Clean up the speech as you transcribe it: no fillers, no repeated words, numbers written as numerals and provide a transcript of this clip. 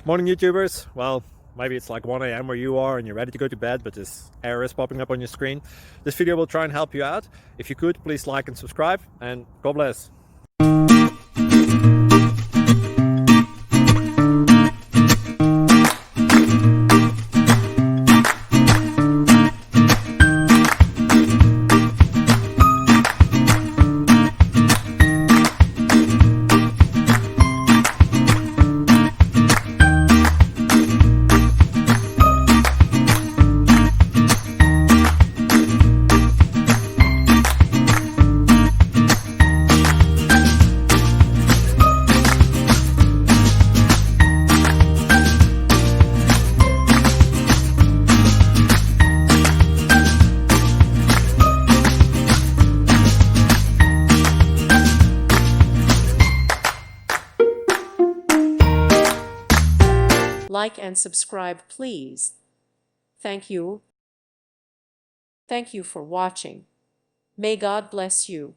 Morning YouTubers. Well, maybe it's like 1 a.m. where you are and you're ready to go to bed, but this error is popping up on your screen. This video will try and help you out. If you could, please like and subscribe, and God bless. Like and subscribe, please. Thank you. Thank you for watching. May God bless you.